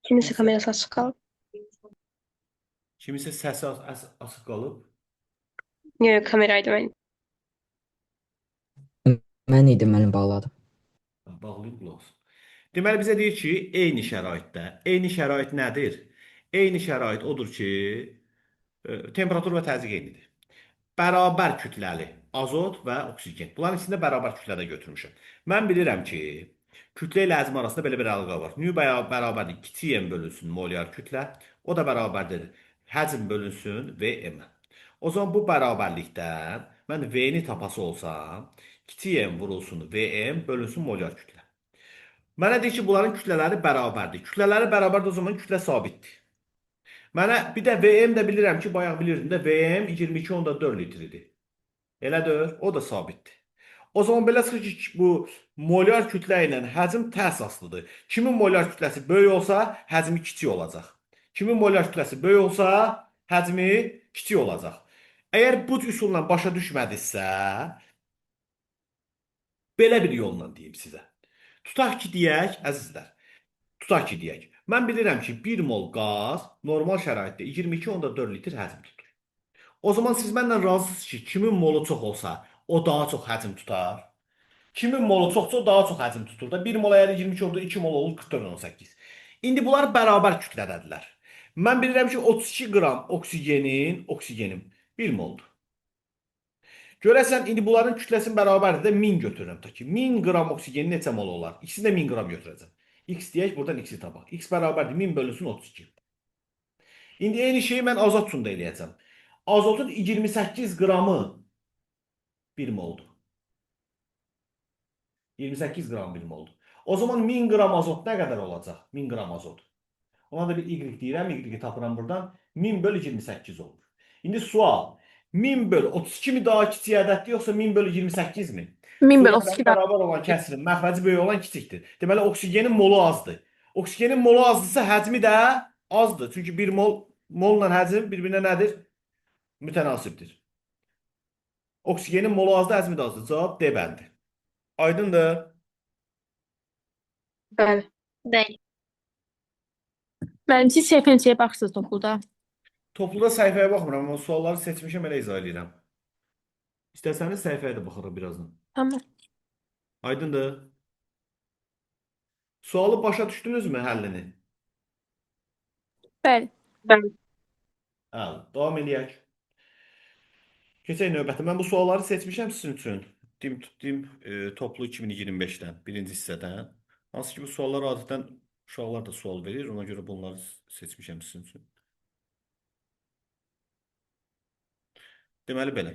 Kiminsə kamerası açıq qalıb. Kimisə səsi asıq qalıb. Yox, yox, kameraydı mənim. Mən idim, mənim bağladım. Bağlayıb qulaq olsun. Deməli bizə deyir ki, eyni şəraitdə. Eyni şərait nədir? Eyni şərait odur ki, temperatur və təzyiq eynidir. Bərabər kütləli azot və oksigen. Bunların ikisini də bərabər kütlədə götürmüşəm. Mən bilirəm ki, kütlə ilə həcm arasında belə bir əlaqə var. Nü bərabərdir kiçik m bölünsün molyar kütlə. O da bərabərdir həcm bölünsün Vm. O zaman bu bərabərlikdən mən V-ni tapası olsam, kiçik m vurulsun Vm bölünsün molyar kütlə. Mənə deyir ki, bunların kütlələri bərabərdir. Kütlələri bərabərdir, o zaman kütlə sabitdir. Mənə bir də Vm də bilirəm ki, bayaq bilirdim də Vm 22.4 litridir. Elədir, o da sabitdir. O zaman belə çıxır ki, bu molyar kütlə ilə həcm tərs asılıdır. Kimin molyar kütləsi böyük olsa, həcmi kiçik olacaq. Kimin molyar kütləsi böyük olsa, həcmi kiçik olacaq. Əgər bu üsulla başa düşmədinizsə, belə bir yolla deyim sizə. Tutaq ki, deyək, əzizlər, tutaq ki, deyək. Mən bilirəm ki, 1 mol qaz normal şəraitdə 22.4 litr həcm tutur. O zaman siz məndən razısınız ki, kimin molu çox olsa, o daha çox həcm tutar. Kimin molu çoxsa, o daha çox həcm tutur da. 1 mol əgər 22 oldu, 2 mol olur 44.18. İndi bunlar bərabər kütlədədirlər. Mən bilirəm ki, 32 qram oksigenim 1 moldur. Görəsən, indi bunların kütləsinin bərabərdir də 1000 götürürəm. Ta ki, 1000 qram oksigenin neçə mol olar? İkisini də 1000 qram götürəcəm. X deyək, buradan X-i tapaq. X bərabərdir 1000 bölünsün 32. İndi eyni şeyi mən azot üçün də eləyəcəm. Azotun 28 qramı 1 moldur. 28 qram 1 moldur. O zaman 1000 qram azot nə qədər olacaq? 1000 qram azot. Ona da bir Y deyirəm, Y-i tapıram buradan. 1000 bölü 28 olur. İndi sual. 1000 bölü 32 mi daha kiçik ədəddir, yoxsa 1000 bölü 28 mi? 1000 bölü Suallara 32 daha. bərabər olan kəsirin məxrəci böyük olan kiçikdir. Deməli, oksigenin molu azdır. Oksigenin molu azdırsa, həcmi də azdır. Çünki 1 molla həcm bir-birinə nədir? Mütənasibdir. Oksigenin molu azdır, həcmi də azdır. Cavab D bəndi. Aydındır? Bəli. Deyil. Mənim siz səhifəyə baxırsınız topluluqda. Topluda səhifəyə baxmıram, amma sualları seçmişəm, elə izah edirəm. İstəsəniz səhifəyə də baxırıq birazdan. Tamam. Aydındır? Sualı başa düşdünüzmü həllini? Bəli. Bəli. Əla, davam edək. Keçək növbətə. Mən bu sualları seçmişəm sizin üçün. Tutdum toplu 2025-dən, birinci hissədən. Hansı ki, bu suallar adətən uşaqlar da sual verir, ona görə bunları seçmişəm sizin üçün. Deməli belə.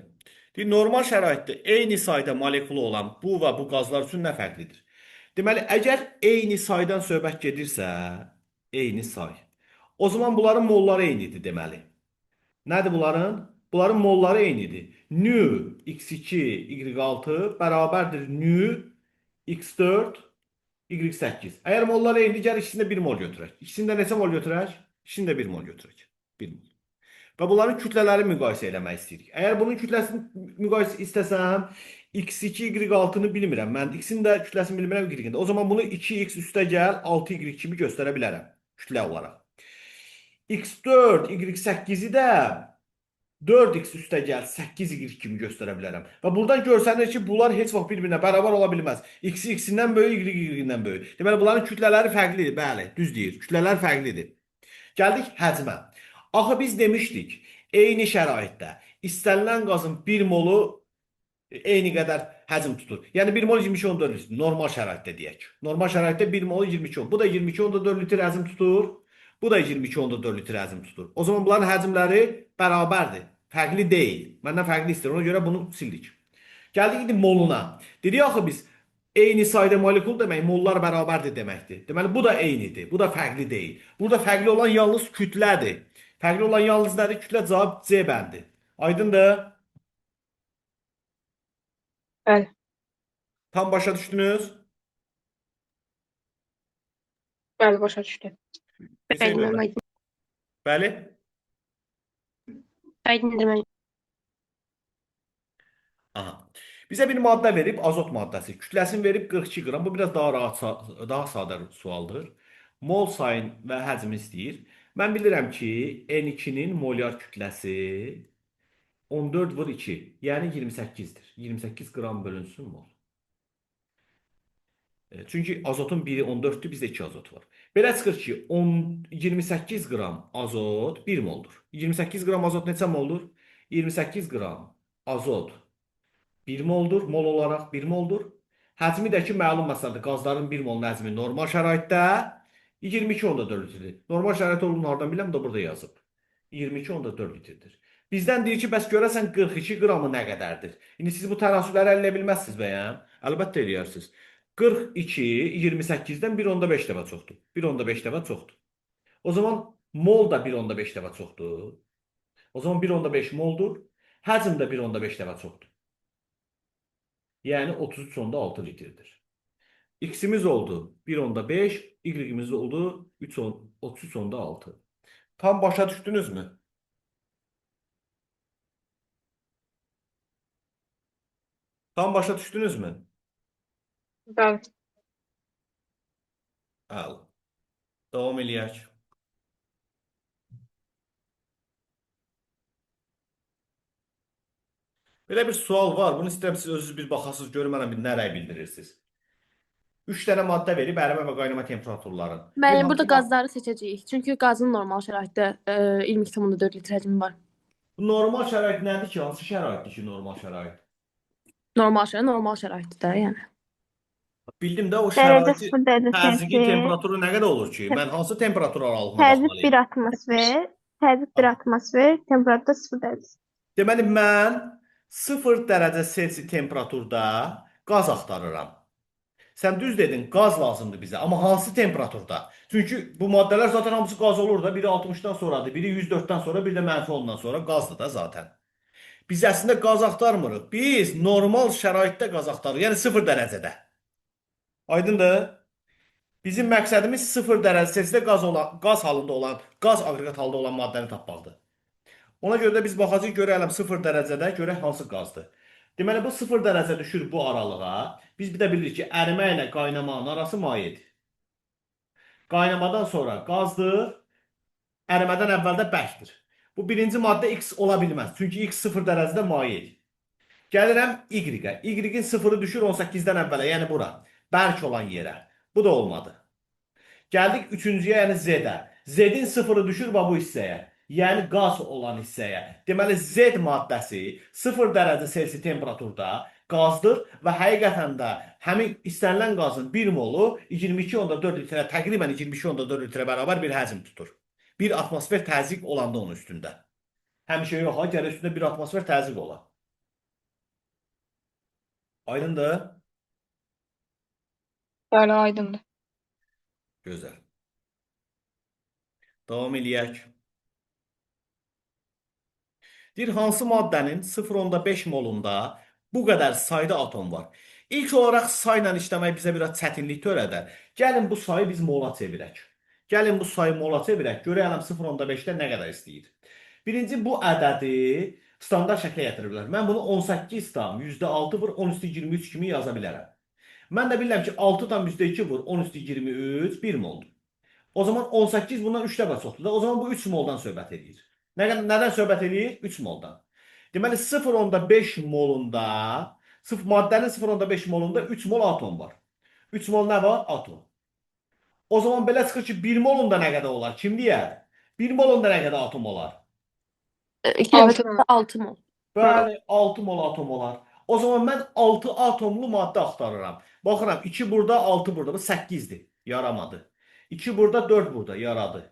Normal şəraitdə eyni sayda molekulu olan bu və bu qazlar üçün nə fərqlidir? Deməli, əgər eyni saydan söhbət gedirsə, eyni say. O zaman bunların molları eynidir deməli. Nədir bunların? Bunların molları eynidir. Nü x2, y6 bərabərdir nü x4, y8. Əgər molları eynidir, gəl ikisində 1 mol götürək. İkisində neçə mol götürək? İkisində 1 mol götürək. 1 mol. Və bunların kütlələri müqayisə eləmək istəyirik. Əgər bunun kütləsini müqayisə istəsəm, x2, y6-nı bilmirəm. Mən x-in də kütləsini bilmirəm, y-in də. O zaman bunu 2x üstə gəl, 6y kimi göstərə bilərəm kütlə olaraq. x4, y8-i də 4x üstə gəl, 8y kimi göstərə bilərəm. Və buradan görsənir ki, bunlar heç vaxt bir-birinə bərabər ola bilməz. X-i x-indən böyük, y-indən böyük. Deməli, bunların kütlələri fərqlidir. Bəli, düz deyir. Kütlələr fərqlidir. Gəldik həcmə. Axı biz demişdik, eyni şəraitdə istənilən qazın 1 molu eyni qədər həcm tutur. Yəni 1 mol 22.4 litr, normal şəraitdə deyək. Normal şəraitdə 1 mol 22. Bu da 22.4 litr həcm tutur. Bu da 22.4 litr həcm tutur. O zaman bunların həcmləri bərabərdir. Fərqli deyil. Məndən fərqli istəyir. Ona görə bunu sildik. Gəldik indi moluna. Dedik axı biz eyni sayda molekul demək, mollar bərabərdir deməkdir. Deməli, bu da eynidir. Bu da fərqli deyil. Burada fərqli olan yalnız kütlədir. Fərqli olan yalnız nədir? Kütlə cavab C bəndi. Aydındır? Bəli. Tam başa düşdünüz? Bəli, başa düşdüm. Keçək Bəli, növbə. Bəli? Aydındır mənim. Aha. Bizə bir maddə verib, azot maddəsi. Kütləsini verib 42 qram. Bu biraz daha rahat, daha sadə sualdır. Mol sayın və həcmi istəyir. Mən bilirəm ki, N2-nin molyar kütləsi 14 vur 2, yəni 28-dir. 28 qram bölünsün mol. Çünki azotun biri 14-dür, bizdə 2 azot var. Belə çıxır ki, 28 qram azot 1 moldur. 28 qram azot neçə moldur? 28 qram azot 1 moldur, mol olaraq 1 moldur. Həcmi də ki, məlum məsələdir. Qazların 1 molun həcmi normal şəraitdə 22,4 litrdir. Normal şərait olduğunu hardan biləm, də burada yazıb. 22,4 litrdir. Bizdən deyir ki, bəs görəsən 42 qramı nə qədərdir? İndi siz bu tənasübləri əldə bilməzsiniz bəyəm? Əlbəttə eləyərsiniz. 42 28-dən 1,5 dəfə çoxdur. 1,5 dəfə çoxdur. O zaman mol da 1,5 dəfə çoxdur. O zaman 1,5 moldur. Həcm də 1,5 dəfə çoxdur. Yəni 33,6 litrdir. X-imiz oldu 1,5, Y-imiz oldu 33,6. Tam başa düşdünüzmü? Tam başa düşdünüzmü? Bəli. Əla. Davam eləyək. Belə bir sual var. Bunu istəyirəm siz özünüz bir baxasınız, görün mənə bir nə rəy bildirirsiniz. 3 dənə maddə verib ərimə və qaynama temperaturları. Müəllim, burada qazları seçəcəyik. Çünki qazın normal şəraitdə 22,4 litr həcmi var. Normal şərait nədir ki? Hansı şəraitdir ki, normal şərait? Normal şəraitdə, yəni. Bildim də o Dərəcə şəraiti 0 dərəcə təzyiqi Selsi, temperaturu nə qədər olur ki? Mən hansı temperatur aralığına təzyiq 1 baxmalıyım? atmosfer, təzyiq 1 atmosfer, temperatur 0 dərəcə. Deməli mən 0 dərəcə Selsi temperaturda qaz axtarıram. Sən düz dedin, qaz lazımdır bizə, amma hansı temperaturda? Çünki bu maddələr zaten hamısı qaz olur da, biri 60-dan sonradır, biri 104-dən sonra, bir də -10-dan sonra qazdır da zaten. Biz əslində qaz axtarmırıq. Biz normal şəraitdə qaz axtarırıq, yəni 0 dərəcədə. Aydındır? Bizim məqsədimiz 0 dərəcə Selsidə qaz halında olan, qaz aqreqat halında olan maddəni tapmaqdır. Ona görə də biz baxacağıq, görəyəm 0 dərəcədə, görək hansı qazdır. Deməli, bu 0 dərəcə düşür bu aralığa. Biz bir də bilirik ki, ərimə ilə qaynamanın arası mayedir. Qaynamadan sonra qazdır, ərimədən əvvəldə bərkdir. Bu birinci maddə X ola bilməz. Çünki X 0 dərəcədə mayedir. Gəlirəm Y-ə. Y-in 0-ı düşür 18-dən əvvələ, yəni bura. Bərk olan yerə. Bu da olmadı. Gəldik üçüncüyə, yəni Z-ə. Z-in 0-ı düşür bu hissəyə. Yəni qaz olan hissəyə. Deməli Z maddəsi 0 dərəcə Selsi temperaturda qazdır və həqiqətən də həmin istənilən qazın 1 molu 22,4 litrə, təqribən 22,4 litrə bərabər bir həcm tutur. 1 atmosfer təzyiq olanda onun üstündə. Həmişə yox, gərək üstündə 1 atmosfer təzyiq ola. Aydındır? Bəli, aydındır. Gözəl. Davam eləyək. Deyir, hansı maddənin 0,5 molunda bu qədər sayda atom var? İlk olaraq sayla işləmək bizə biraz çətinlik törədər. Gəlin bu sayı biz mola çevirək. Gəlin bu sayı mola çevirək. Görəyəm 0,5-də nə qədər istəyir. Birinci bu ədədi standart şəklə gətiriblər. Mən bunu 18 tam %6 vur 10 üstü 23 kimi yaza bilərəm. Mən də bilirəm ki 6 tam %2 vur 10 üstü 23 1 moldur. O zaman 18 bundan 3 dəfə çoxdur da. O zaman bu 3 moldan söhbət edir. Nədən söhbət edir? 3 moldan. Deməli 0,5 molunda, maddənin 0,5 molunda 3 mol atom var. 3 mol nə var? Atom. O zaman belə çıxır ki 1 molunda nə qədər olar? Kim deyər? 1 molunda nə qədər atom olar? 2 dəfə 6 mol. Bəli, 6 mol atom olar. O zaman mən 6 atomlu maddə axtarıram. Baxıram 2 burada, 6 burada. Bu 8-dir. Yaramadı. 2 burada, 4 burada. Yaradı.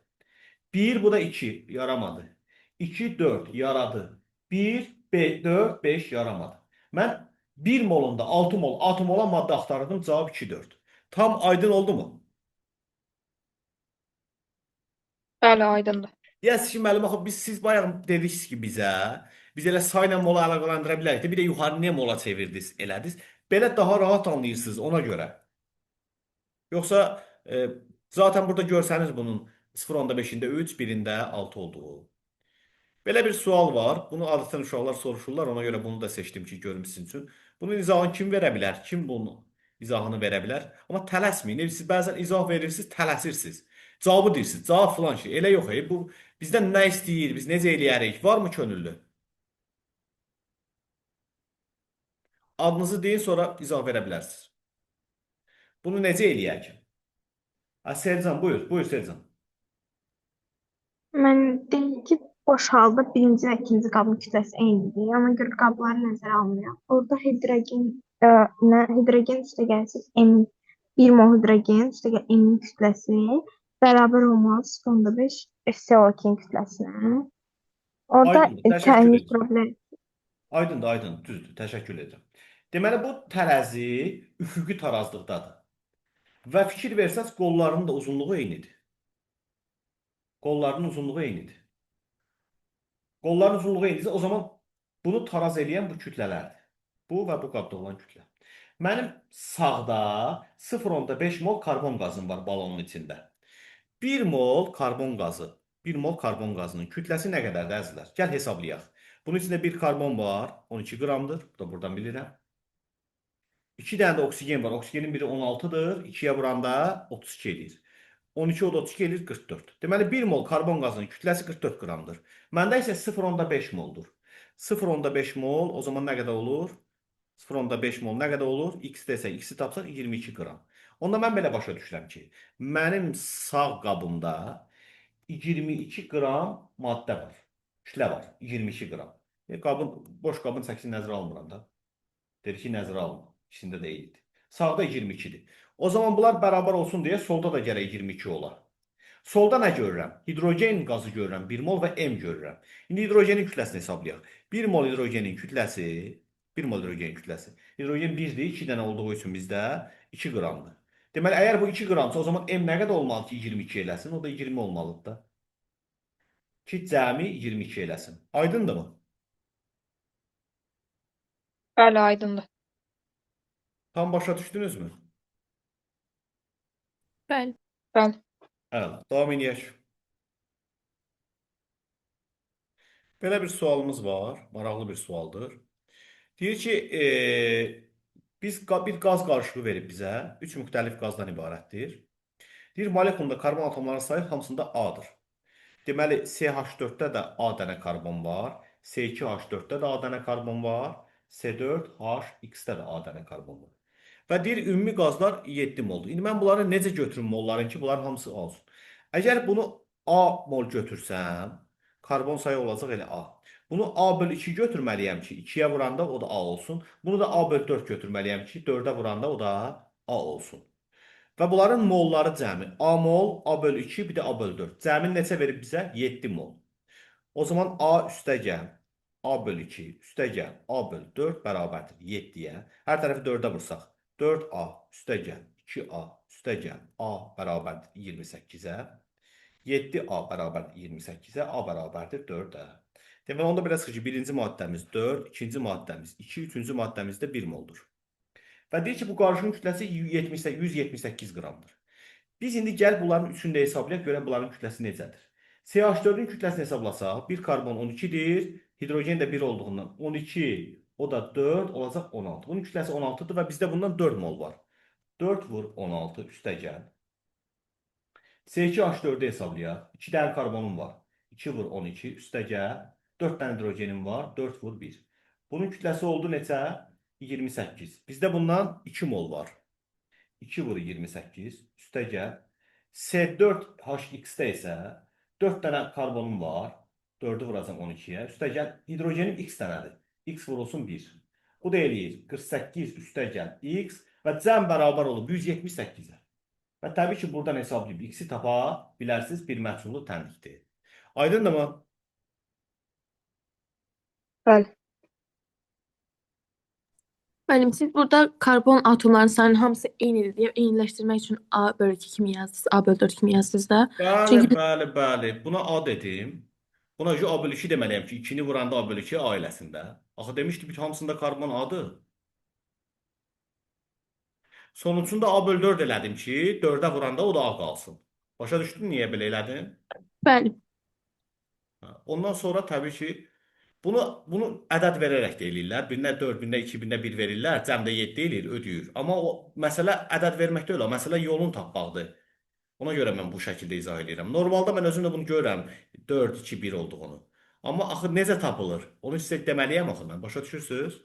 1 bu da 2. Yaramadı. 2, 4 yaradı. 1, 4, 5 yaramadı. Mən 1 molunda 6 mol atom olan maddə axtarırdım. Cavab 2, 4. Tam aydın oldu mu? Bəli, aydındır. Yes ki, müəllim, axı siz bayaq dediniz ki biz elə sayla mola əlaqələndirə bilərik də, bir də yuxarı niyə mola çevirdiniz, elədiniz. Belə daha rahat anlayırsınız ona görə. Yoxsa zaten burada görsəniz bunun 0,5-də 3, birində 6 olduğu. Belə bir sual var. Bunu adətən uşaqlar soruşurlar. Ona görə bunu da seçdim ki, görüm sizin üçün. Bunun izahını kim verə bilər? Kim bunun izahını verə bilər? Amma tələsməyin. Siz bəzən izah verirsiniz, tələsirsiniz. Cavabı deyirsiniz. Cavab filan şey. Elə yox, bu bizdən nə istəyir, biz necə eləyərik? Varmı könüllü? Adınızı deyin, sonra izah verə bilərsiniz. Bunu necə eləyək? Sercan, buyur. Buyur Sercan. Mən deyim ki, boş halda birinci və ikinci qabın kütləsi eynidir. Ona görə qabları nəzərə almıram. Orada hidrogen üstəgəlsiz M 1 mol hidrogen üstəgəl M-in kütləsi bərabər olmalı 0,5 CO2-in kütləsinə. Orada Aydındır. Təşəkkür təyin edirəm. problem. Aydındır, aydın. Düzdür. Təşəkkür edirəm. Deməli, bu tərəzi üfüqi tarazlıqdadır. Və fikir versəz, qollarının da uzunluğu eynidir. Qollarının uzunluğu eynidir. Qolların uzunluğu eynidirsə, o zaman bunu taraz eləyən bu kütlələrdir. Bu və bu qabda olan kütlə. Mənim sağda 0,5 mol karbon qazım var balonun içində. 1 mol karbon qazı, 1 mol karbon qazının kütləsi nə qədərdir əzizlər? Gəl hesablayaq. Bunun içində bir karbon var, 12 qramdır. Bu da buradan bilirəm. 2 dənə də oksigen var. Oksigenin biri 16-dır. 2-yə vuranda 32 edir. 12 o da 32 edir 44. Deməli 1 mol karbon qazının kütləsi 44 qramdır. Məndə isə 0,5 moldur. 0,5 mol o zaman nə qədər olur? 0,5 mol nə qədər olur? X desək, X-i tapsaq 22 qram. Onda mən belə başa düşürəm ki, mənim sağ qabımda 22 qram maddə var. Kütlə var. 22 qram. Boş qabın çəkisini nəzərə almıram da. Dedi ki, nəzərə alma. İkisində də eynidir. Sağda 22-dir. O zaman bunlar bərabər olsun deyə solda da gərək 22 olar. Solda nə görürəm? Hidrogen qazı görürəm. 1 mol və M görürəm. İndi hidrogenin kütləsini hesablayaq. 1 mol hidrogenin kütləsi, 1 mol hidrogenin kütləsi. Hidrogen 1-dir, 2 dənə olduğu üçün bizdə 2 qramdır. Deməli, əgər bu 2 qramsa, o zaman M nə qədər olmalı ki, 22 eləsin? O da 20 olmalıdır da. Ki, cəmi 22 eləsin. Aydındır mı? Bəli, aydındır. Tam başa düşdünüzmü? Bəli. Bəli. Əla, davam edək. Belə bir sualımız var. Maraqlı bir sualdır. Deyir ki, bir qaz qarışığı verib bizə. 3 müxtəlif qazdan ibarətdir. Deyir, molekulunda karbon atomlarının sayı hamısında A-dır. Deməli, CH4-də də A dənə karbon var. C2H4-də də A dənə karbon var. C4HX-də də A dənə karbon var. Və deyir, ümumi qazlar 7 moldur. İndi mən bunları necə götürüm molların ki, bunların hamısı olsun. Əgər bunu A mol götürsəm, karbon sayı olacaq elə A. Bunu A bölü 2 götürməliyəm ki, 2-yə vuranda o da A olsun. Bunu da A bölü 4 götürməliyəm ki, 4-ə vuranda o da A olsun. Və bunların molları cəmi A mol, A bölü 2, bir də A bölü 4. Cəmin neçə verib bizə? 7 mol. O zaman A üstəgəl A bölü 2 üstəgəl A bölü 4 bərabərdir 7-yə. Hər tərəfi 4-ə vursaq 4A üstəgəl 2A üstəgəl A bərabərdir 28-ə. 7A bərabərdir 28-ə, A bərabərdir 4-ə. Deməli, onda belə çıxır ki, birinci maddəmiz 4, ikinci maddəmiz 2, üçüncü maddəmiz də 1 moldur. Və deyir ki, bu qarışığın kütləsi 178 qramdır. Biz indi gəl bunların üçünü də hesablayaq, görək bunların kütləsi necədir. CH4-ün kütləsini hesablasaq, bir karbon 12-dir, hidrogen də 1 olduğundan 12, o da 4, olacaq 16. Bunun kütləsi 16-dır və bizdə bundan 4 mol var. 4 vur 16 üstəgəl. C2H4-ü hesablayaq. 2 dənə karbonum var. 2 vur 12 üstəgəl. 4 dənə hidrogenim var. 4 vur 1. Bunun kütləsi oldu neçə? 28. Bizdə bundan 2 mol var. 2 vur 28 üstəgəl. C4HX-də isə 4 dənə karbonum var. 4-ü vuracam 12-yə. Üstəgəl hidrogenim X dənədir. X vurulsun 1. Bu da eləyir 48 üstəgəl X və cəm bərabər olub 178-ə. Və təbii ki, buradan hesablayıb X-i tapa bilərsiniz, bir məhsullu tənlikdir. Aydındır mı? Bəli. Müəllim, siz burada karbon atomlarının sayının hamısı eynidir deyə eyniləşdirmək üçün A bölü 2 kimi yazdınız, A bölü 4 kimi yazdınız da. Bəli, bəli, bəli. Buna A dedim. Buna A bölü 2 deməliyəm ki, 2-ni vuranda A bölü 2 ailəsində. Axı demişdik ki, hamısında karbon A-dır. Sonucunda A bölü 4 elədim ki, 4-ə vuranda o da A qalsın. Başa düşdün niyə belə elədin? Bəli. Ondan sonra təbii ki, bunu ədəd verərək də eləyirlər. Birinə 4, birinə 2, birinə 1 verirlər. Cəmdə 7 eləyir, ödəyir. Amma o məsələ ədəd vermək deyil, o məsələ yolun tapmaqdır. Ona görə mən bu şəkildə izah edirəm. Normalda mən özüm də bunu görürəm. 4, 2, 1 olduğunu. Amma axı necə tapılır? Onu sizə deməliyəm axı mən. Başa düşürsünüz?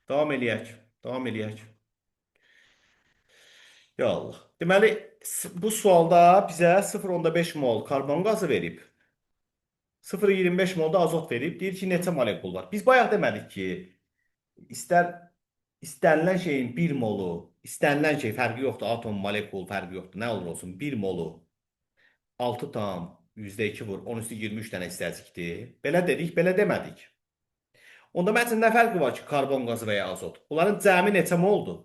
Davam eləyək. Davam eləyək. Ya Allah. Deməli, bu sualda bizə 0,5 mol karbon qazı verib. 0,25 mol da azot verib. Deyir ki, neçə molekul var? Biz bayaq demədik ki, istənilən şeyin 1 molu, istənilən şey fərqi yoxdur, atom, molekul fərqi yoxdur, nə olur olsun, 1 molu 6 tam %2 vur, 10 üstü 23 dənə hissəcikdir. Belə dedik, belə demədik. Onda məsələn, nə fərqi var ki, karbon qazı və ya azot? Bunların cəmi neçə moldur?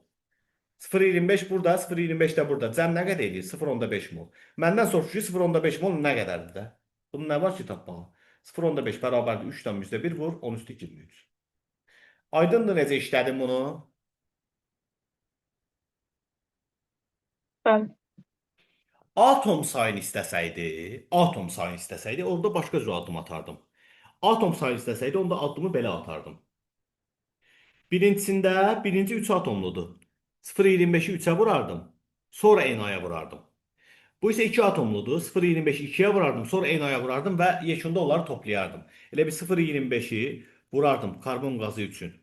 0,25 burada, 0,25 də burada. Cəm nə qədər edir? 0,5 mol. Məndən soruşur ki, 0,5 mol nə qədərdir də? Bunun nə var ki, tapmağa? 0,5 bərabərdir 3 tam %1 vur, 10 üstü 23. Aydındır necə işlədim bunu? Bəli. Atom sayını istəsəydi, orada başqa cür addım atardım. Atom sayını istəsəydi, onda addımı belə atardım. Birincisində, birinci 3 atomludur. 0,25-i 3-ə vurardım, sonra NA-ya vurardım. Bu isə 2 atomludur. 0,25-i 2-yə vurardım, sonra NA-ya vurardım və yekunda onları toplayardım. Elə bir 0,25-i vurardım karbon qazı üçün.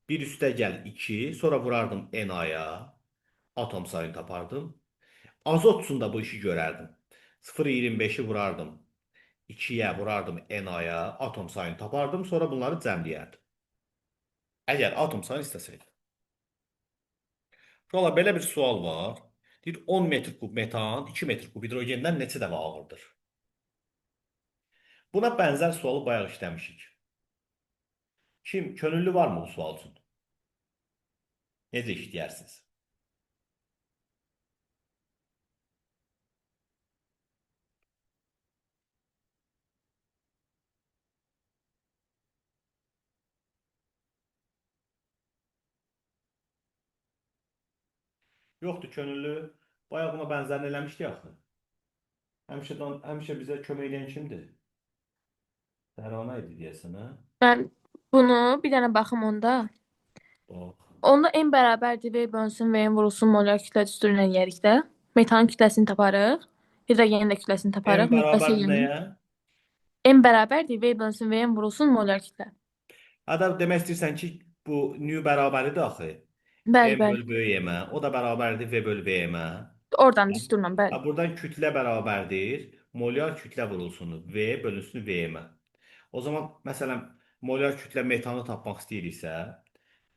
Bir üstə gəl 2, sonra vurardım NA-ya, atom sayını tapardım. Azot üçün də bu işi görərdim. 0,25-i vurardım, 2-yə vurardım NA-ya, atom sayını tapardım, sonra bunları cəmləyərdim. Əgər atom sayını istəsəydim. Uşaqlar, belə bir sual var. Deyir, 10 metr kub metan, 2 metr kub hidrogendən neçə dəfə ağırdır? Buna bənzər sualı bayaq işləmişik. Kim, könüllü varmı bu sual üçün? Necə işləyərsiniz? Yoxdur, könüllü. Bayaq buna bənzərini eləmişdik axı. Həmişə bizə kömək edən kimdir? Tərana idi deyəsən, hə? Mən bunu bir dənə baxım onda. Bax. Onda n bərabərdir V bölünsün V-nin vurulsun molar kütlə düstur ilə yeyərik də. Metanın kütləsini taparıq. Hidrogenin də kütləsini M taparıq. bərabər nəyə? N bərabərdir V bölünsün V-nin vurulsun molar kütlə. Hətta demək istəyirsən ki, bu nü bərabəridir axı. Bəli, M bəli. bölü böyüyəmə. O da bərabərdir V bölü böyüyəmə. Oradan düsturla, bəli. Buradan kütlə bərabərdir. Molar kütlə vurulsunu. V bölünsün V-mə. O zaman, məsələn, molar kütlə metanı tapmaq istəyiriksə,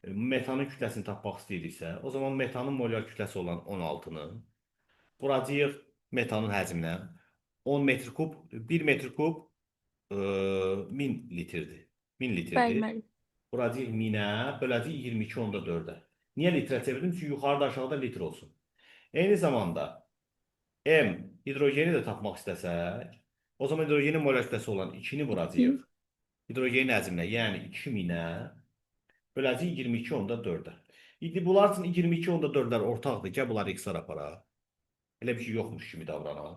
metanın kütləsini tapmaq istəyiriksə, o zaman metanın molar kütləsi olan 16-nı vuracağıq metanın həcminə. 10 metr kub, 1 metr kub 1000 litrdir. 1000 Bəli, litrdir. müəllim. Vuracağıq 1000-ə, böləcəyik 22.4-ə. Niyə litrə çevirdim? Çünki yuxarıda aşağıda litr olsun. Eyni zamanda M hidrogeni də tapmaq istəsək, o zaman hidrogenin molar kütləsi olan 2-ni vuracağıq. Hidrogenin həcminə, yəni 2000-ə böləcəyik 22.4-ə. İndi bunlar üçün 22.4-lər ortaqdır. Gəl bunları x-lar aparaq. Elə bir şey yoxmuş kimi davranaq.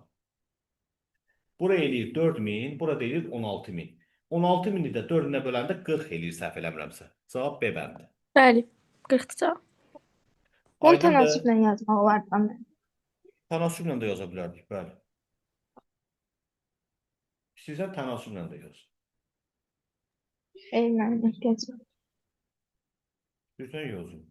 Bura eləyir 4000, bura eləyir 16000. 16000-i də 4-ünə böləndə 40 eləyir, səhv eləmirəmsə. Cavab B bəndi. Bəli. 40-ca. Bunu Aydındır. tənasüblə yazmaq olar da mən. Tənasüblə də yaza bilərdik, bəli. İstəyirsən tənasüblə də yaz. Mənim ehtiyacım var. Lütfen yazın.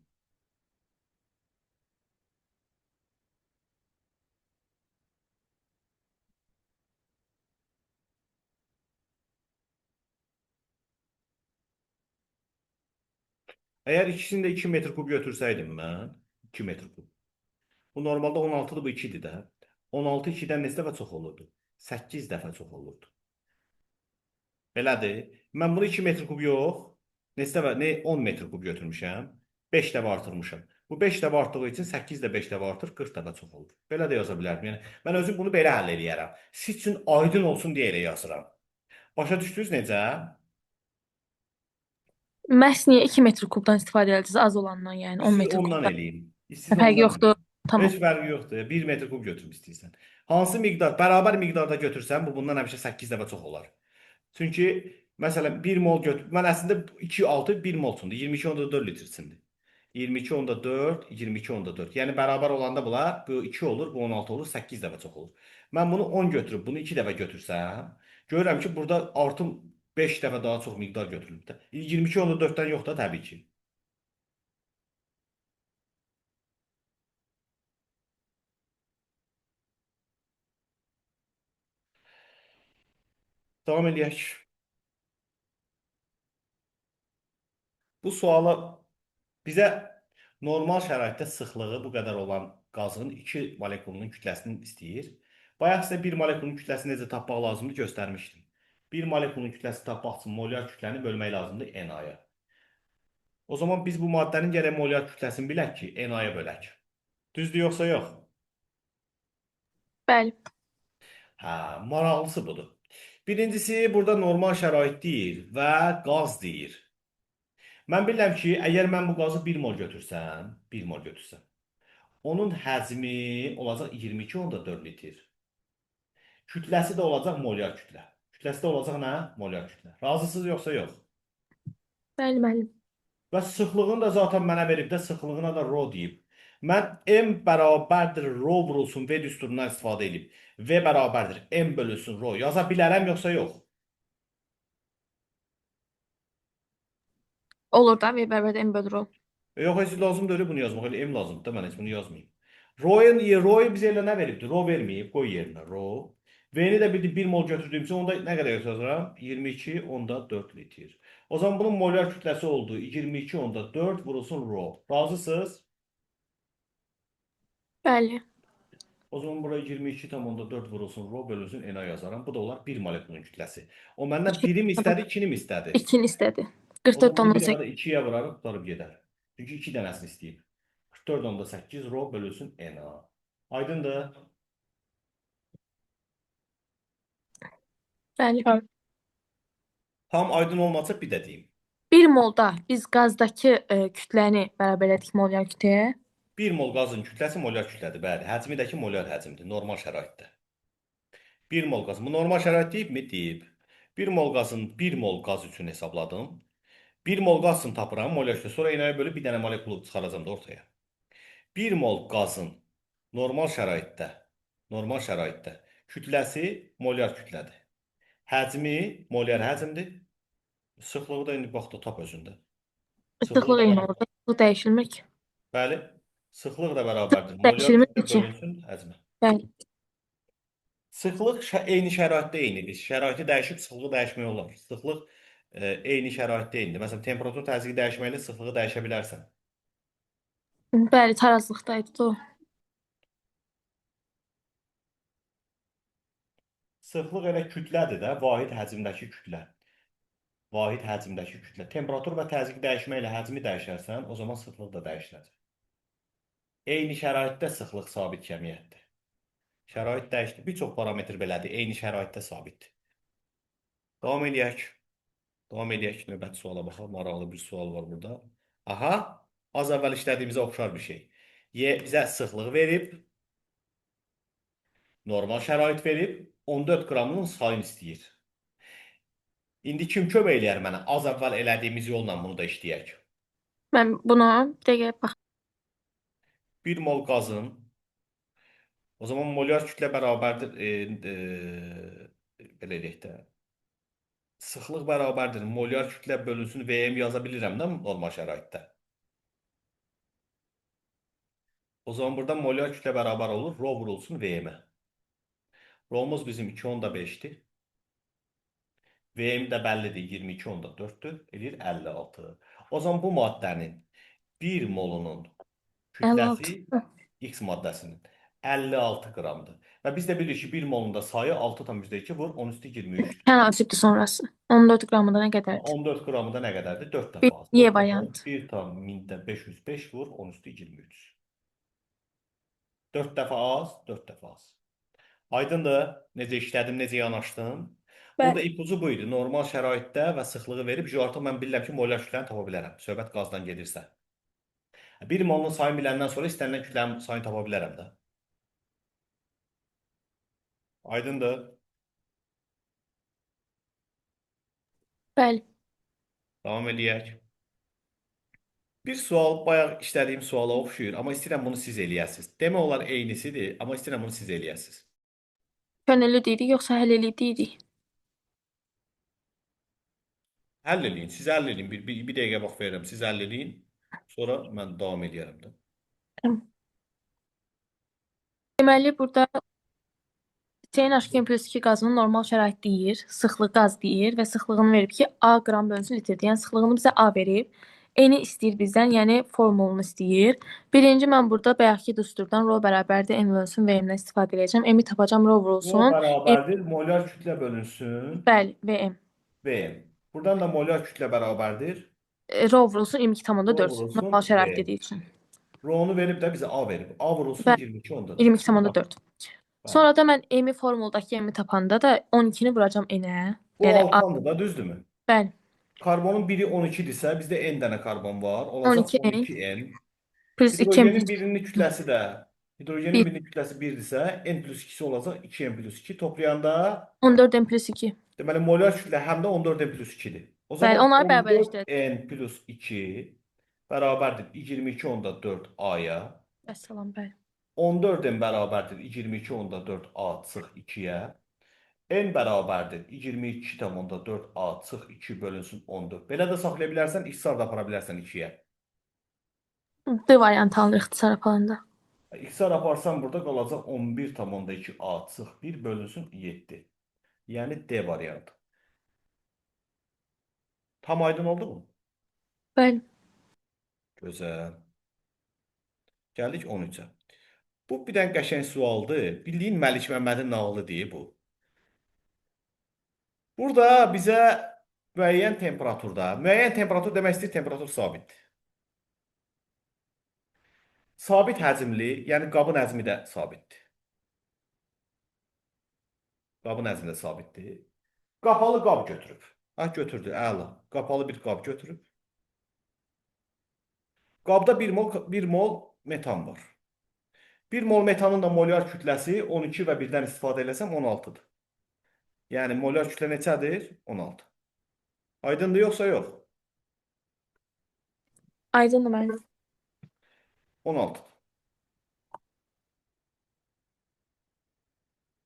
Eğer ikisini de 2 metr kub götürseydim ben, 2 metr kub. Bu normalde 16'dır, bu 2'dir də. 16 2-dən neçə dəfə çox olurdu? 8 dəfə çox olurdu. Belədir. Mən bunu 2 metr kub yox, neçə dəfə, 10 metr kub götürmüşəm. 5 dəfə artırmışam. Bu 5 dəfə artdığı üçün 8 də 5 dəfə artır, 40 dəfə çox olur. Belə də yaza bilərdim. Yəni, mən özüm bunu belə həll eləyərəm. Siz üçün aydın olsun deyə elə yazıram. Başa düşdünüz necə? Məhz niyə 2 metr kubdan istifadə edəcəksiniz az olandan, yəni 10 Siz metr ondan kubdan? eləyim. Siz Fərqi ondan yoxdur. eləyin. Tamam. Heç fərqi yoxdur. 1 metr kub götürüm istəyirsən. Hansı miqdar, bərabər miqdarda götürsən, bu bundan həmişə 8 dəfə çox olar. Çünki məsələn 1 mol götür. Mən əslində 2 6 1 mol üçündür. 22.4 litr üçündür. 22.4, 22.4. Yəni bərabər olanda bunlar bu 2 olur, bu 16 olur, 8 dəfə çox olur. Mən bunu 10 götürüb bunu 2 dəfə götürsəm, görürəm ki, burada artım 5 dəfə daha çox miqdar götürülüb də. 22.4-dən yox da təbii ki. Davam edək. Bu suala bizə normal şəraitdə sıxlığı bu qədər olan qazın 2 molekulunun kütləsini istəyir. Bayaq sizə 1 molekulun kütləsini necə tapmaq lazımdır göstərmişdim. 1 molekulun kütləsi tapmaq üçün molyar kütləni bölmək lazımdır Na-ya. O zaman biz bu maddənin gərək molyar kütləsini bilək ki, Na-ya bölək. Düzdür yoxsa yox? Bəli. Hə, maraqlısı budur. Birincisi, burada normal şərait deyil və qaz deyir. Mən bilirəm ki, əgər mən bu qazı 1 mol götürsəm, onun həcmi olacaq 22.4 litr. Kütləsi də olacaq molyar kütlə. Kütləsi də olacaq nə? Molyar kütlə. Razısınız yoxsa yox? Bəli, müəllim. Və sıxlığını da zaten mənə verib də sıxlığına da rho deyib. Mən M bərabərdir rho vurulsun V düsturundan istifadə edib. V bərabərdir M bölünsün rho. Yaza bilərəm yoxsa yox? Olur da V bərabər M bölür O. Yox, heç lazım deyil bunu yazmaq. Elə M lazımdır da mən heç bunu yazmayayım. Rho'yu bizə elə nə veribdir? Rho verməyib. Qoy yerinə rho. V-ni də bildik 1 mol götürdüyüm üçün onda nə qədər yazıram? 22.4 litr. O zaman bunun molyar kütləsi oldu 22.4 vurulsun rho. Razısınız? Bəli. O zaman buraya 22.4 vurulsun rho bölünsün Na yazaram. Bu da olar 1 molekulun kütləsi. O məndən birim istədi, ikinim istədi. 2-ni istədi. O zaman bir 44.8. dəfə də 2-yə vurarıq, qutarıb gedər. Çünki 2 dənəsini istəyib. 44.8 rho bölünsün Na. Aydındır? Bəli. Tam aydın olmasa bir də deyim. 1 molda biz qazdakı kütləni bərabər etdik molyar kütləyə. 1 mol qazın kütləsi molyar kütlədir, bəli. Həcmidəki molyar həcmdir, normal şəraitdə. 1 mol qaz. Bu normal şərait deyibmi? Deyib. 1 mol qazın 1 mol qaz üçün hesabladım. 1 mol qaz üçün tapıram molyar kütlə. Sonra Na-ya bölüb bir dənə molekulu çıxaracam da ortaya. 1 mol qazın normal şəraitdə kütləsi molyar kütlədir. Həcmi molyar həcmdir. Sıxlığı da indi bax da tap özündə. Sıxlıq eyni olur. Bu dəyişilmir ki. Bəli. Sıxlıq da bərabərdir. Molyar Dəyişilmir kütlə ki. bölünsün həcmə. Bəli. Sıxlıq eyni şəraitdə eynidir. Şəraiti dəyişib sıxlığı dəyişmək olar. Sıxlıq eyni şəraitdə eynidir. Məsələn, temperatur təzyiqi dəyişməklə sıxlığı dəyişə bilərsən. Bəli, tarazlıqdaydı da o. Sıxlıq elə kütlədir də, vahid həcmdəki kütlə. Vahid həcmdəki kütlə. Temperatur və təzyiq dəyişməklə həcmi dəyişərsən, o zaman sıxlıq da dəyişiləcək. Eyni şəraitdə sıxlıq sabit kəmiyyətdir. Şərait dəyişdi. Bir çox parametr belədir. Eyni şəraitdə sabitdir. Davam edək. Növbəti suala baxaq. Maraqlı bir sual var burada. Aha, az əvvəl işlədiyimizə oxşar bir şey. Bizə sıxlıq verib, normal şərait verib, 14 qramının sayını istəyir. İndi kim kömək eləyər mənə? Az əvvəl elədiyimiz yolla bunu da işləyək. Mən buna dəqiqə bax. 1 mol qazın, o zaman molyar kütlə bərabərdir, belə eləyək də, sıxlıq bərabərdir. Molyar kütlə bölünsün Vm yaza bilirəm də normal şəraitdə. O zaman burada molyar kütlə bərabər olur. Rho vurulsun Vm-ə. Rho'muz bizim 2.5-dir. Vm də bəllidir 22.4-dür. Edir 56. O zaman bu maddənin 1 molunun kütləsi 56. X maddəsinin 56 qramdır. Və biz də bilirik ki, 1 molunda sayı 6,2 vur 10 üstü 23-dür. Tənasibdir sonrası. 14 qramı da nə qədərdir? 14 qramı da nə qədərdir? 4 Bir dəfə az. Y variantı. 1/505 vur 10 üstü 23. 4 dəfə az, 4 dəfə az. Aydındır? Necə işlədim, necə yanaşdım? Burada ipucu bu idi. Normal şəraitdə və sıxlığı verib, artıq mən bilirəm ki, molyar kütləni tapa bilərəm. Söhbət qazdan gedirsə. 1 molun sayını biləndən sonra istənilən kütlənin sayını tapa bilərəm də. Aydındır? Bəli. Davam edək. Bir sual bayaq işlədiyim suala oxşuyur, amma istəyirəm bunu siz eləyəsiniz. Demək olar eynisidir, amma istəyirəm bunu siz eləyəsiniz. Könüllü deyirik, yoxsa həll eləyib deyirik? Həll eləyin, siz həll eləyin. Bir dəqiqə vaxt verirəm, siz həll eləyin. Sonra mən davam edərəm də. Tamam. Deməli, burada Hüseyn Aşkın plus 2 qazının normal şərait deyir, sıxlıq qaz deyir və sıxlığını verib ki, A qram bölünsün litrdir. Yəni sıxlığını bizə A verib. Eni istəyir bizdən, yəni formulunu istəyir. Birinci mən burada bayaqki düsturdan rho bərabərdir M bölünsün VM-dən istifadə edəcəm. M-i tapacam rho O vurulsun. bərabərdir, molar kütlə bölünsün Bəli, VM. VM. Buradan da molar kütlə bərabərdir. Rho vurulsun 22,4 Rho vurulsun normal şərait VM. dediyi üçün. Rho-nu verib də bizə A verib. A vurulsun Bəli, 22,4. 22,4. Bəli. Sonra da mən M-i formuldakı M-i tapanda da 12-ni vuracam N-ə. Bu Yəni A. altandır da, düzdürmü? Bəli. Karbonun biri 12-dirsə, bizdə N dənə karbon var. Olacaq 12N 12N. plus 2 Hidrogenin birinin kütləsi də, hidrogenin birinin kütləsi 1-dirsə, N plus 2-si olacaq 2N plus 2. Toplayanda 14N plus 2. deməli molar kütlə həm də 14N plus 2-dir. O Bəli, zaman onları bərabərləşdirək. 14N plus 2 bərabərdir 22,4 A-ya. Vəssalam, bəli. 14N bərabərdir 22,4 A çıx 2-yə. N bərabərdir 22,4 A çıx 2 bölünsün 14. Belə də saxlaya bilərsən, ixtisar da apara bilərsən 2-yə. D variantı alır ixtisar aparanda. İxtisar aparsan burada qalacaq 11,2 A çıx 1 bölünsün 7. Yəni D variantı. Tam aydın oldu mu? Bəli. Gözəl. Gəldik 13-ə. Bu bir dənə qəşəng sualdır. Bildiyin Məlik Məmmədin nağılı deyil bu. Burada bizə müəyyən temperatur demək istəyir, temperatur sabitdir. Sabit həcmli, yəni qabın həcmi də sabitdir. Qabın həcmi də sabitdir. Qapalı qab götürüb. Götürdü, əla. Qapalı bir qab götürüb. Qabda 1 mol metan var. 1 mol metanın da molar kütləsi 12 və 1-dən istifadə eləsəm 16-dır. Yəni molar kütlə neçədir? 16. Aydındır yoxsa yox? Aydındır mənim. 16.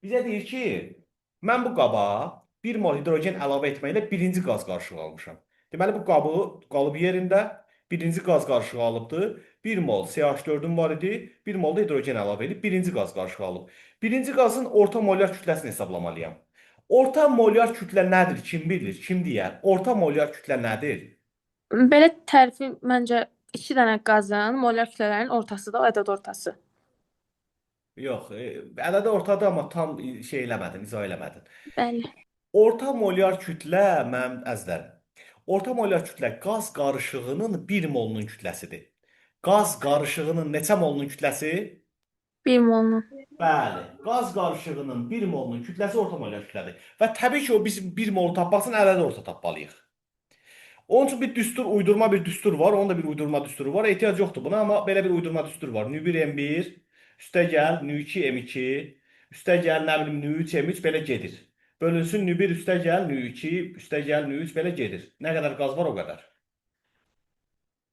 Bizə deyir ki, mən bu qaba 1 mol hidrogen əlavə etməklə birinci qaz qarışığı almışam. Deməli, bu qalıb yerində birinci qaz qarışığı alıbdır. 1 mol CH4-üm var idi, 1 mol da hidrogen əlavə edib birinci qaz qarışığı alıb. Birinci qazın orta molar kütləsini hesablamalıyam. Orta molar kütlə nədir? Kim bilir? Kim deyər? Orta molar kütlə nədir? Belə tərifi məncə 2 dənə qazın molar kütlələrin ortasıdır, o ədəd ortası. Yox, ədədi ortadır, amma tam izah eləmədin. Bəli. Orta molar kütlə, mənim əzizlərim, orta molar kütlə qaz qarışığının 1 molunun kütləsidir. Qaz qarışığının neçə molunun kütləsi? 1 molunun. Bəli, qaz qarışığının 1 molunun kütləsi orta molar kütlədir. Və təbii ki, o biz 1 molu tapmaq üçün ədədi orta tapmalıyıq. Onun üçün bir düstur, uydurma bir düstur var. Onun da bir uydurma düsturu var. Ehtiyac yoxdur buna, amma belə bir uydurma düstur var. Nü1 M1, üstəgəl Nü2 M2, üstəgəl nə bilim Nü3 M3 belə gedir. Bölünsün Nü1 üstəgəl Nü2, üstəgəl Nü3 belə gedir. Nə qədər qaz var o qədər.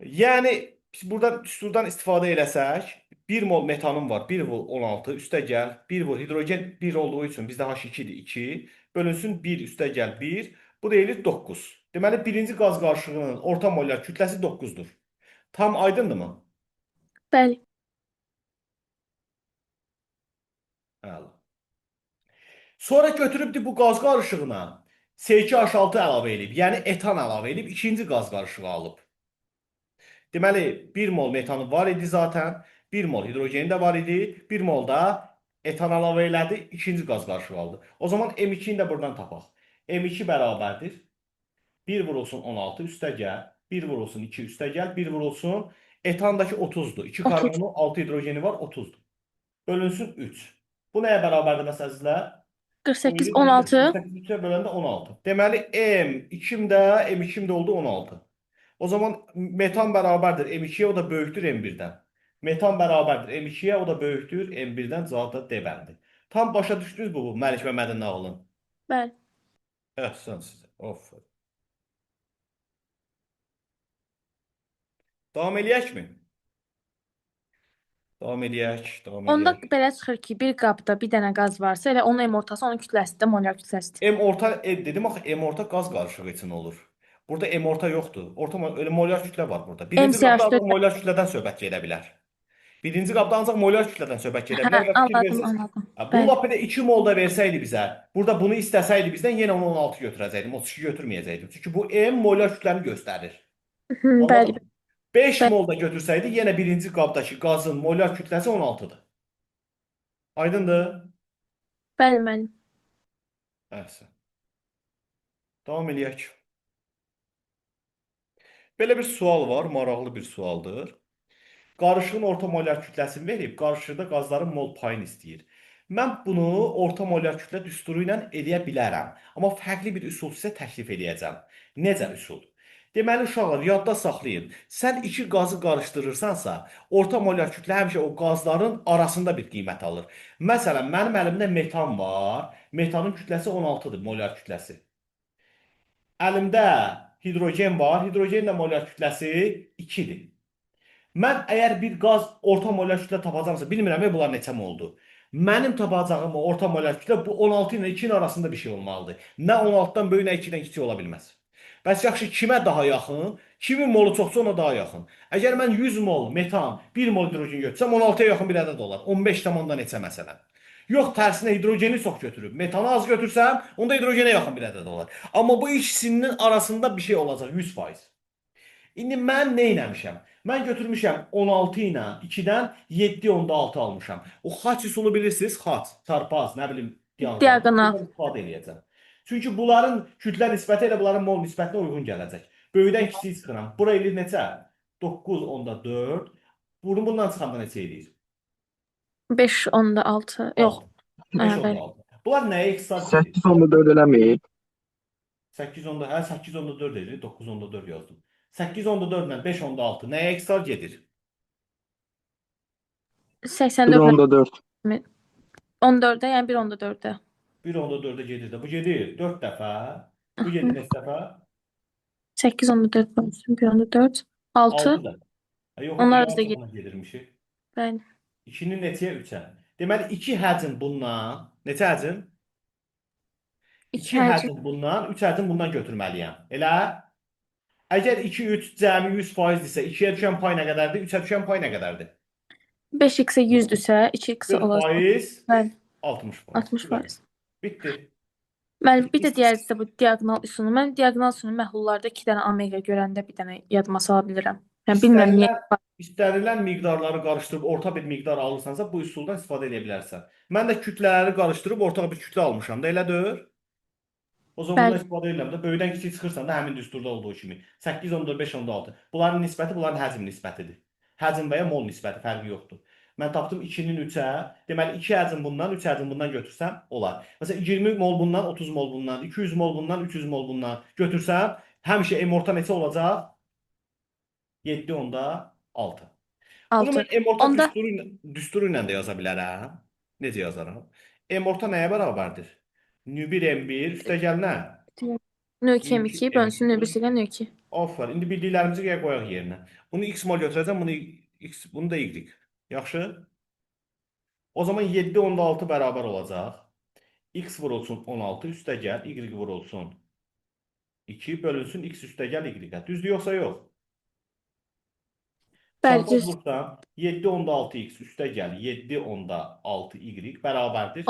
Yəni biz burada düsturdan istifadə eləsək, 1 mol metanım var, 1 mol 16, üstəgəl 1 mol hidrogen 1 olduğu üçün bizdə H2-dir 2, bölünsün 1 üstəgəl 1, bu deyilir 9. Deməli, birinci qaz qarışığının orta molar kütləsi 9-dur. Tam aydındırmı? Bəli. Əla. Sonra götürübdür bu qaz qarışığına C2H6 əlavə edib, yəni etan əlavə edib, ikinci qaz qarışığı alıb. Deməli, 1 mol metanı var idi zaten, 1 mol hidrogeni də var idi, 1 mol da etan əlavə elədi, ikinci qaz qarışığı aldı. O zaman M2-ni də buradan tapaq. M2 bərabərdir 1 vurulsun 16 üstəgəl, 1 vurulsun 2 üstəgəl, 1 vurulsun etandakı 30-dur. 2 karbonu, 6 hidrogeni var, 30-dur. Bölünsün 3. Bu nəyə bərabərdir məsələn? 48, 16. 48 böləndə 16. Deməli, M2-m də, M2-m də oldu 16. O zaman metan bərabərdir M2-yə, o da böyükdür M1-dən. Metan bərabərdir M2-yə, o da böyükdür M1-dən, cavab da D bəndi. Tam başa düşdünüz bu Məlik Məmmədin nağılını? Bəli. Əhsən sizə. Aferin. Davam eləyəkmi? Davam eləyək, davam Onda eləyək. belə çıxır ki, bir qabda bir dənə qaz varsa, elə onun M ortası onun kütləsi də molar kütləsidir. M orta dedim axı M orta qaz qarışığı üçün olur. Burada M orta yoxdur. Elə molar kütlə var burada. Birinci qabda ancaq MCH4. molar kütlədən söhbət gedə bilər. Birinci qabda ancaq molar kütlədən söhbət gedə bilər və fikir Anladım, versiniz. anladım. Bunu Bəli. lap elə 2 mol da versəydi bizə, burada bunu istəsəydi bizdən yenə onu 16 götürəcəkdim, 32 götürməyəcəkdim. Çünki bu M molar kütləni göstərir. Bəli, Anladın mı? 5 bəli, mol da götürsəydi yenə birinci qabdakı qazın molar kütləsi 16-dır. Aydındır? bəli, müəllim. Əhsən. Davam eləyək. Belə bir sual var, maraqlı bir sualdır. Qarışığın orta molar kütləsini verib, qarışıqda qazların mol payını istəyir. Mən bunu orta molar kütlə düsturu ilə edə bilərəm. Amma fərqli bir üsul sizə təklif edəcəm. Necə üsul? Deməli, uşaqlar, yadda saxlayın. Sən iki qazı qarışdırırsansa, orta molar kütlə həmişə o qazların arasında bir qiymət alır. Məsələn, mənim əlimdə metan var. Metanın kütləsi 16-dır, molar kütləsi. Əlimdə hidrogen var. Hidrogenin də molar kütləsi 2-dir. Mən əgər bir qaz orta molar kütlə tapacamsa, bilmirəm bunlar neçə moldur. Mənim tapacağım orta molar kütlə bu 16 ilə 2-nin arasında bir şey olmalıdır. Nə 16-dan böyük, nə 2-dən kiçik ola bilməz. Bəs yaxşı, kimə daha yaxın? Kimin molu çoxsa ona daha yaxın. Əgər mən 100 mol metan, 1 mol hidrogen götürsəm, 16-ya yaxın bir ədəd olar. 15 tamamda neçə məsələn. Yox, tərsinə hidrogeni çox götürüb, metanı az götürsəm, onda hidrogenə yaxın bir ədəd olar. Amma bu ikisinin arasında bir şey olacaq, 100%. İndi mən nə etmişəm? Mən götürmüşəm 16 ilə 2-dən 7.6 almışam. O xaç üsulu bilirsiniz, xaç, çarpaz, nə bilim, diaqonal. Diaqonal. Bunları istifadə eləyəcəm. Çünki bunların kütlə nisbəti ilə bunların mol nisbətinə uyğun gələcək. Böyükdən kiçiyi çıxıram. Bura eləyir neçə? 9.4. Bunu bundan çıxanda neçə eləyir? 5.6. Yox. 5.6. Bəli. Bunlar nəyə ixtisas edir? 8.4 eləməyib. 8.10-da, hə 8.4 edir, 9.4 yazdım. 8.4 ilə 5.6 nəyə ixtisas gedir? 84. 1.4. 14-də, yəni 1.4-də. 1.4'e gedir də. Bu gedir 4 dəfə. Bu gedir neçə dəfə? 8.4 bölünsün 1.4. 6. 6 dəfə. Yox, Onlar yarısı bizdə gedir. buna gedirmişik. Bəli. 2-nin neçəyə 3-ə? Deməli 2 həcm bundan, neçə həcm? 2 həcm bundan, 3 həcm bundan götürməliyəm. Elə? Əgər 2, 3 cəmi 100%-dirsə, 2-yə düşən pay nə qədərdir? 3-ə düşən pay nə qədərdir? 5x-ə 100-dürsə, 2x olacaq. 40%, Bəli. 60%. 60%. Bitdi. Müəllim, bir də deyərsə bu diaqonal üsulu. Mən diaqonal üsulunu məhlullarda 2 dənə omega görəndə bir dənə yadıma sala bilirəm. Yəni bilmirəm niyə. İstənilən miqdarları qarışdırıb orta bir miqdar alırsansa, bu üsuldan istifadə edə bilərsən. Mən də kütlələri qarışdırıb ortaq bir kütlə almışam da, elədir? O zaman bundan istifadə edirəm də, böyükdən kiçik çıxırsan da həmin düsturda olduğu kimi. 8.14, 5.6. Bunların nisbəti, bunların həcm nisbətidir. Həcm və ya mol nisbəti, fərqi yoxdur. Mən tapdım 2-nin 3-ə, deməli 2 həcm bundan, 3 həcm bundan götürsəm, olar. Məsələn, 20 mol bundan, 30 mol bundan, 200 mol bundan, 300 mol bundan götürsəm, həmişə M orta neçə olacaq? 7.6. Bunu mən M orta Onda düsturu ilə də yaza bilərəm. Necə yazaram? M orta nəyə bərabərdir? N1 M1 üstəgəl nə? N2 M2 bölünsün N1 ilə N2. Aferin. İndi bildiklərimizi qoyaq yerinə. Bunu x mol götürəcəm, bunu da y. Yaxşı? O zaman 7.6 bərabər olacaq. X vurulsun 16 üstəgəl, y vurulsun 2 bölünsün x üstəgəl y-ə. Düzdür yoxsa yox? Bəli, Çarpaz vursam 7.6x üstəgəl 7.6y bərabərdir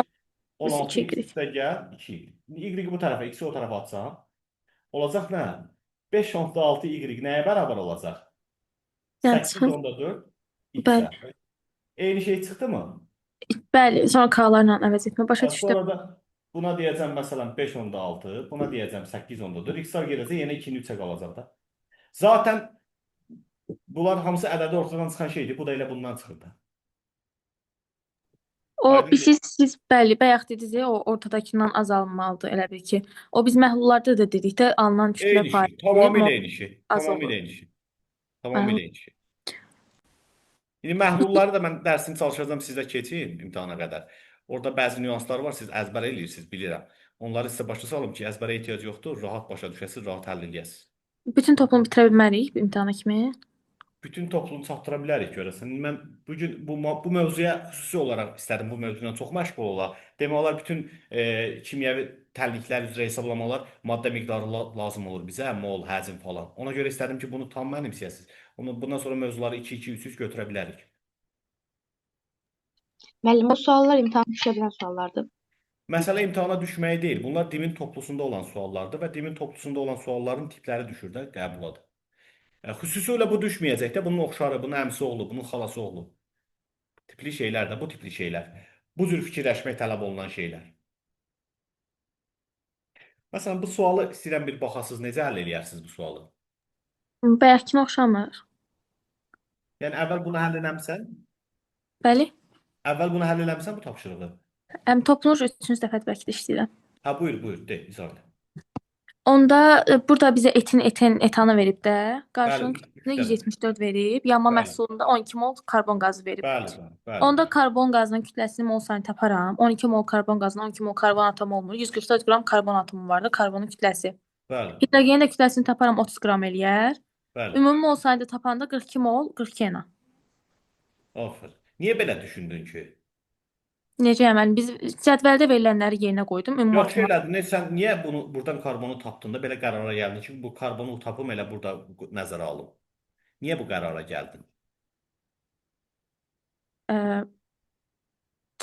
16x üstəgəl 2y. Y bu tərəfə, x-i o tərəfə atsam, olacaq nə? 5.6y nəyə bərabər olacaq? 8.4 x-ə. Eyni şey çıxdı mı? Bəli, sonra k-larla əvəz etmə. Başa düşdüm. Sonra da buna deyəcəm məsələn 5.6, buna deyəcəm 8.4, x-lar gedəcək, yenə 2-nin 3-ə qalacaq da. Zaten bunlar hamısı ədədi ortadan çıxan şeydir. Bu da elə bundan çıxırdı. O siz bəli, bayaq dediniz ya, o ortadakından azalmalıdır elə bil ki. O biz məhlullarda da dedik də, alınan kütlə faizi. Tamamilə eyni şey. Tamamilə eyni şey. Tamamilə eyni şey. İndi məhlulları da mən dərsini çalışacağam sizə keçin imtahana qədər. Orada bəzi nüanslar var, siz əzbər eləyirsiniz, bilirəm. Onları sizə başa salım ki, əzbərə ehtiyac yoxdur, rahat başa düşəsiniz, rahat həll eləyəsiniz. Bütün toplumu bitirə bilmərik imtahana kimi? bütün topluluğu çatdıra bilərik görəsən. Mən bu gün bu mövzuya xüsusi olaraq istədim bu mövzuyla çox məşğul ola. Demək olar bütün kimyəvi təhlüklər üzrə hesablamalar maddə miqdarı lazım olur bizə, mol, həcm falan. Ona görə istədim ki, bunu tam mənimsəyəsiniz. Bundan sonra mövzuları 2-2, 3-3 götürə bilərik. Müəllim, bu suallar imtahan düşə bilən suallardır. Məsələ imtahana düşməyi deyil. Bunlar dimin toplusunda olan suallardır və dimin toplusunda olan sualların tipləri düşür də qəbuladır. Xüsusi ilə bu düşməyəcək də, bunun oxşarı, bunun əmsi oğlu, bunun xalası oğlu. Tipli şeylər də, bu tipli şeylər. Bu cür fikirləşmək tələb olunan şeylər. Məsələn, bu sualı istəyirəm bir baxasınız, necə həll eləyərsiniz bu sualı? Bayaqkına oxşamır. Yəni, əvvəl bunu həll eləmsən, Bəli. bu tapşırığı. Toplanış 3-cü dəfədir bəlkə də işləyirəm. Ha, buyur, de, izah elə. Onda burada bizə etanı verib də, qarşılığın Bəli, kütləsində 174 verib, yanma Bəli. məhsulunda 12 mol karbon qazı verib. Bəli. Onda karbon qazının kütləsini mol sayını taparam. 12 mol karbon qazından 12 mol karbon atomu olmur. 144 qram karbon atomu var da karbonun kütləsi. Bəli, Hidrogenin də kütləsini taparam 30 qram eləyər. bəli. Ümumi mol sayını da tapanda 42 mol 42 ena. Aferin. Niyə belə düşündün ki? Necə yəni biz cədvəldə verilənləri yerinə qoydum. Ümumi Yaxşı matematik. elədin. Sən niyə buradan karbonu tapdın da belə qərara gəldin ki, bu karbonu tapım elə burada nəzərə alım? Niyə bu qərara gəldin?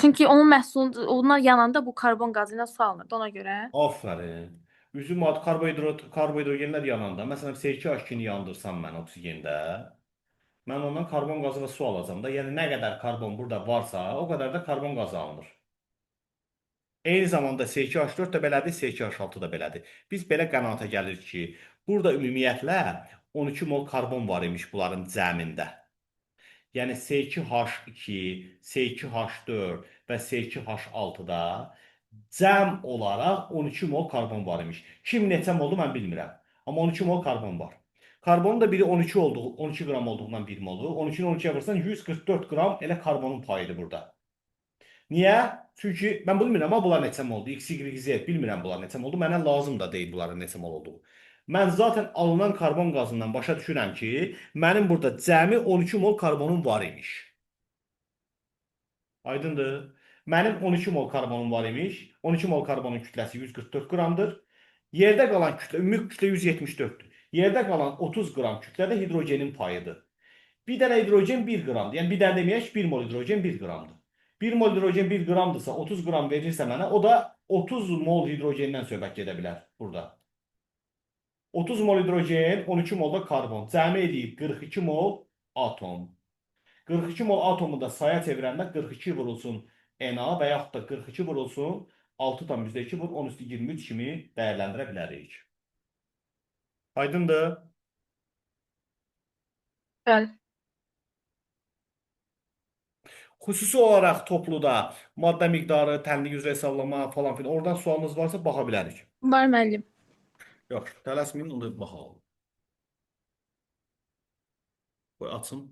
Çünki onun məhsulu onlar yananda bu karbon qazı ilə su alınırdı ona görə. Aferin. Üzüm karbohidrogenlər yananda, məsələn C2H2-ni yandırsam mən oksigində, mən ondan karbon qazı və su alacağam da. Yəni nə qədər karbon burada varsa, o qədər də karbon qazı alınır. Eyni zamanda C2H4 də belədir, C2H6 da belədir. Biz belə qənaata gəlirik ki, burada ümumiyyətlə 12 mol karbon var imiş bunların cəmində. Yəni C2H2, C2H4 və C2H6-da cəm olaraq 12 mol karbon var imiş. Kim neçə moldu mən bilmirəm. Amma 12 mol karbon var. Karbonun da biri 12 qram olduğundan 1 molu. 12-ni 12-yə vursan 144 qram elə karbonun payıdır burada. Niyə? Çünki mən bilmirəm amma bunlar neçə moldu. X, Y, Z bilmirəm bunlar neçə moldu. Mənə lazım da deyil bunların neçə mol olduğu. Mən zaten alınan karbon qazından başa düşürəm ki, mənim burada cəmi 12 mol karbonum var imiş. Aydındır? Mənim 12 mol karbonum var imiş. 12 mol karbonun kütləsi 144 qramdır. Yerdə qalan kütlə, ümumi kütlə 174-dür. Yerdə qalan 30 qram kütlə də hidrogenin payıdır. Bir dənə hidrogen 1 qramdır. Yəni bir dənə deməyək 1 mol hidrogen 1 qramdır. 1 mol hidrogen 1 qramdırsa 30 qram verirsə mənə, o da 30 mol hidrogenden söhbət gedə bilər burada. 30 mol hidrogen, 12 mol da karbon. Cəmi edib 42 mol atom. 42 mol atomu da saya çevirəndə 42 vurulsun Na və yaxud da 42 vurulsun 6,2 vur 10 üstü 23 kimi dəyərləndirə bilərik. Aydındır? Bəli. Xüsusi olaraq topluda maddə miqdarı, tənlik üzrə hesablama falan filan oradan sualınız varsa baxa bilərik. Var müəllim. Yaxşı, tələsməyin, onda baxalım. Qoy açım.